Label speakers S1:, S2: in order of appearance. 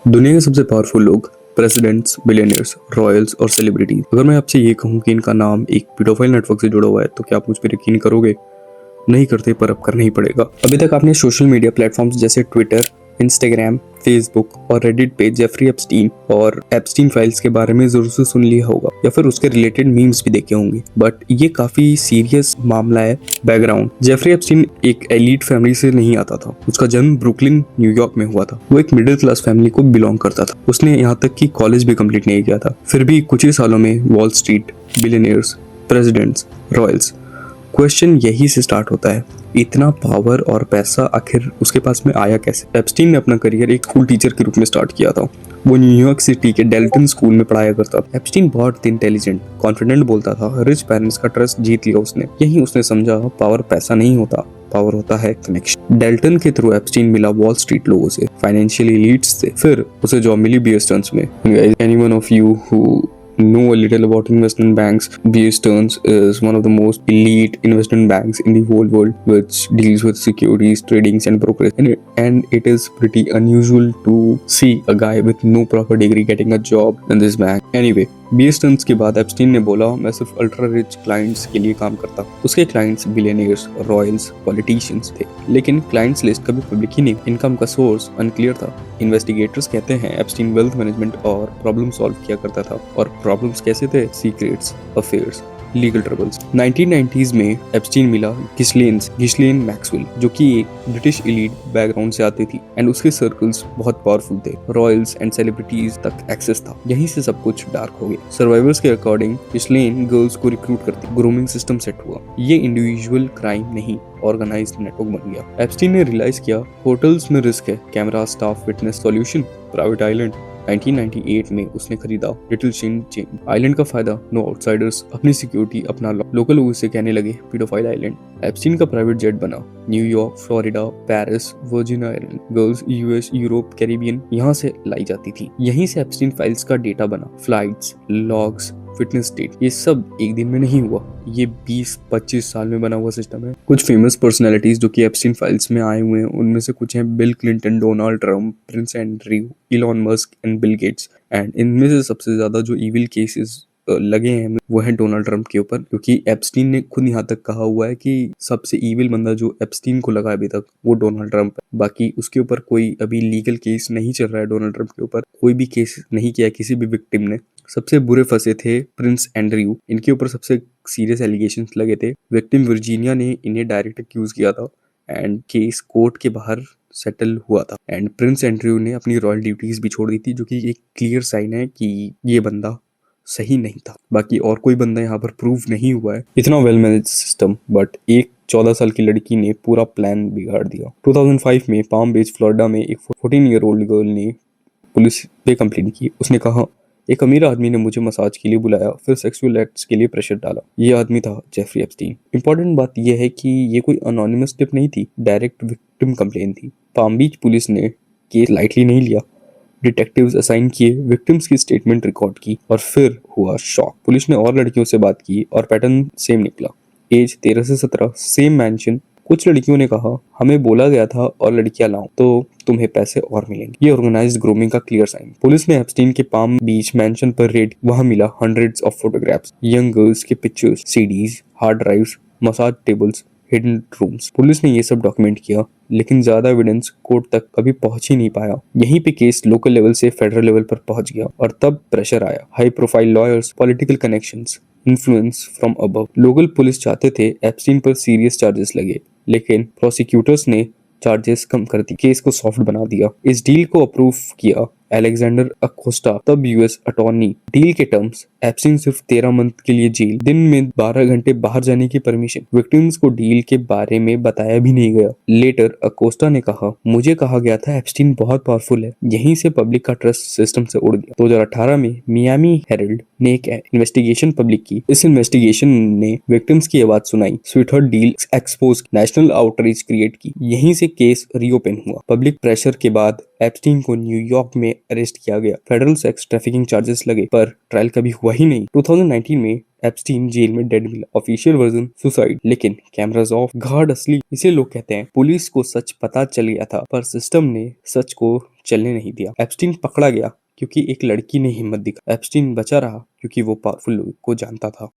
S1: दुनिया के सबसे पावरफुल लोग, प्रेसिडेंट्स, बिलियनियर्स, रॉयल्स और सेलिब्रिटीज। अगर मैं आपसे ये कहूँ कि इनका नाम एक पीडोफाइल नेटवर्क से जुड़ा हुआ है तो क्या आप मुझ पर यकीन करोगे? नहीं करते, पर अब करना ही पड़ेगा। अभी तक आपने सोशल मीडिया प्लेटफॉर्म्स जैसे ट्विटर, इंस्टाग्राम, फेसबुक और रेडिट पे जेफरी एप्स्टीन और एप्स्टीन फाइल्स के बारे में जरूर से सुन लिया होगा या फिर उसके रिलेटेड मीम्स भी देखे होंगे। बट ये काफी सीरियस मामला है। बैकग्राउंड: जेफरी एप्स्टीन एक एलीट फैमिली से नहीं आता था। उसका जन्म ब्रुकलिन, न्यूयॉर्क में हुआ था। वो एक मिडिल क्लास फैमिली को बिलोंग करता था। उसने यहाँ तक कि कॉलेज भी कंप्लीट नहीं किया था। फिर भी कुछ ही सालों में Wall Street, billionaires, presidents, royals. Question यही से स्टार्ट होता है, इतना पावर और पैसा आखिर उसके पास में आया कैसे? एप्स्टीन ने अपना करियर एक स्कूल टीचर के रूप में स्टार्ट किया था। वो न्यूयॉर्क सिटी के डेल्टन स्कूल में पढ़ाया करता था। एप्स्टीन बहुत इंटेलिजेंट, कॉन्फिडेंट बोलता था। रिच पेरेंट्स का ट्रस्ट जीत लिया उसने। यही उसने समझा, पावर पैसा नहीं होता, पावर होता है कनेक्शन। डेल्टन के थ्रू एप्स्टीन मिला वॉल स्ट्रीट लोगों से, फाइनेंशियल एलीट्स से। फिर उसे जॉब मिली बियर स्टर्न्स में। Anyone of you who know a little about investment banks, Bear Stearns is one of the most elite investment banks in the whole world, which deals with securities, tradings, and brokerage. And it is pretty unusual to see a guy with no proper degree getting a job in this bank. Anyway, Bear Stearns के बाद Epstein ने बोला, मैं सिर्फ ultra rich clients के लिए काम करता हूँ। उसके क्लाइंट्स बिलियनियर्स, रॉयल्स, पॉलिटिशियंस थे। लेकिन क्लाइंट्स लिस्ट कभी पब्लिक ही नहीं। इनकम का सोर्स अनक्लियर था। इन्वेस्टिगेटर्स कहते हैं एप्स्टीन वेल्थ मैनेजमेंट और प्रॉब्लम सॉल्व किया करता था। और प्रॉब्लम्स कैसे थे? Secrets, affairs, legal troubles. 1990s में एप्स्टीन मिला गिस्लेन मैक्सवेल, जो कि एक ब्रिटिश एलीट बैकग्राउंड से आती थी एंड उसके सर्कल्स बहुत पावरफुल थे। रॉयल्स एंड सेलिब्रिटीज तक एक्सेस था। यहीं से सब कुछ डार्क हो गया। सर्वाइवर्स के अकॉर्डिंग गिस्लेन गर्ल्स को रिक्रूट करती। ग्रूमिंग सिस्टम सेट हुआ। ये इंडिविजुअल क्राइम नहीं, ऑर्गेनाइज्ड नेटवर्क बन गया। एप्स्टीन ने रियलाइज किया होटल्स में रिस्क है। Camera, staff, fitness, solution private island. 1998 में उसने खरीदा लिटिल चेन आइलैंड का फायदा, नो आउटसाइडर्स, अपनी सिक्योरिटी, अपना लॉ। लोकल लोग उसे कहने लगे पीडोफाइल आइलैंड। एप्स्टीन का प्राइवेट जेट बना। New York, Florida, Paris, virgin island, girls US, Europe, Caribbean यहाँ से लाई जाती थी। यहीं से एप्स्टीन फाइल्स का डेटा बना। फ्लाइट्स, लॉग्स, फिटनेस स्टेट, ये सब एक दिन में नहीं हुआ। ये 20-25 साल में बना हुआ सिस्टम है। कुछ फेमस पर्सनालिटीज जो कि एप्स्टीन फाइल्स में आए हुए हैं, उनमें से कुछ हैं bill Clinton, Donald Trump, Prince Andrew, Elon Musk and Bill Gates. And इनमें से सबसे ज्यादा जो इविल केसेस लगे हैं वो है डोनाल्ड ट्रम्प के ऊपर, क्योंकि एप्स्टीन ने खुद यहाँ तक कहा हुआ है कि सबसे इविल बंदा जो एप्स्टीन को लगा अभी तक वो डोनाल्ड ट्रम्प है। बाकी उसके ऊपर कोई अभी लीगल केस नहीं चल रहा है। डोनाल्ड ट्रम्प के ऊपर कोई भी केस नहीं किया किसी भी विक्टिम ने। सबसे बुरे फंसे थे प्रिंस एंड्रयू। इनके ऊपर सबसे सीरियस एलिगेशंस लगे थे। विक्टिम वर्जीनिया ने इन्हें डायरेक्ट एक्यूज किया था एंड केस कोर्ट के बाहर सेटल हुआ था। एंड प्रिंस एंड्रयू ने अपनी रॉयल ड्यूटीज भी छोड़ दी थी, जो कि एक क्लियर साइन है कि ये बंदा सही नहीं था। बाकी और कोई बंदा यहाँ पर प्रूव नहीं हुआ है। इतना वेल मैनेज सिस्टम, बट एक 14 साल की लड़की ने पूरा प्लान बिगाड़ दिया। 2005 में पाम बीच, फ्लोरिडा में एक 14 ईयर ओल्ड गर्ल ने पुलिस पे कंप्लेंट की। उसने कहा एक अमीर आदमी ने मुझे मसाज के लिए बुलाया, फिर सेक्सुअल एक्ट्स के लिए प्रेशर डाला। ये आदमी था जेफरी एप्स्टीन। इंपॉर्टेंट बात यह है कि ये कोई अनोनिमस टिप नहीं थी, डायरेक्ट विक्टिम कंप्लेंट थी। पाम बीच पुलिस ने केस लाइटली नहीं लिया। डिटेक्टिव्स असाइन किए, विक्टिम्स की स्टेटमेंट रिकॉर्ड की और फिर हुआ शॉक। पुलिस ने और लड़कियों से बात की और पैटर्न सेम निकला। एज 13 से 17, सेम मैंशन। कुछ लड़कियों ने कहा हमें बोला गया था और लड़कियां लाओ तो तुम्हें पैसे और मिलेंगे। ये ऑर्गेनाइज्ड ग्रूमिंग का क्लियर साइन। पुलिस ने एप्स्टीन के पाम बीच मैंशन पर रेड। वहां मिला hundreds of photographs, young girls के pictures, CDs, hard drives, massage tables, hidden rooms. Police ने ये सब डॉक्यूमेंट किया, लेकिन ज्यादा एविडेंस कोर्ट तक कभी पहुंच ही नहीं पाया। यहीं पे केस लोकल लेवल से फेडरल लेवल पर पहुंच गया और तब प्रेशर आया। High profile lawyers, political connections, influence from above. Local police चाहते थे एप्स्टीन पर सीरियस चार्जेस लगे, लेकिन प्रोसिक्यूटर्स ने चार्जेस कम कर दी, केस को सॉफ्ट बना दिया। इस डील को अप्रूव किया अलेक्जेंडर अकोस्टा, तब यूएस अटॉर्नी। डील के टर्म्स: एप्स्टीन सिर्फ 13 मंथ के लिए जेल, दिन में 12 घंटे बाहर जाने की परमिशन। विक्टिम्स को डील के बारे में बताया भी नहीं गया। लेटर अकोस्टा ने कहा मुझे कहा गया था एप्स्टीन बहुत पावरफुल है। यहीं से पब्लिक का ट्रस्ट सिस्टम से उड़ गया। 2018 में मियामी हेरल्ड ने एक इन्वेस्टिगेशन पब्लिक की। इस इन्वेस्टिगेशन ने विक्टिम्स की आवाज सुनाई, sweetheart deal expose, national outreach create की। यहीं से केस रीओपन हुआ। पब्लिक प्रेशर के बाद एप्स्टीन को न्यूयॉर्क में अरेस्ट किया गया। फेडरल सेक्स ट्रैफिकिंग चार्जेस लगे, पर ट्रायल कभी हुआ ही नहीं। 2019 में एप्स्टीन जेल में डेड मिला। ऑफिशियल वर्जन सुसाइड, लेकिन कैमरास ऑफ, गार्ड असली। इसे लोग कहते हैं पुलिस को सच पता चल गया था, पर सिस्टम ने सच को चलने नहीं दिया। एप्स्टीन पकड़ा गया क्योंकि एक लड़की ने हिम्मत दिखाई। एप्स्टीन बचा रहा क्योंकि वो पावरफुल लोगों को जानता था।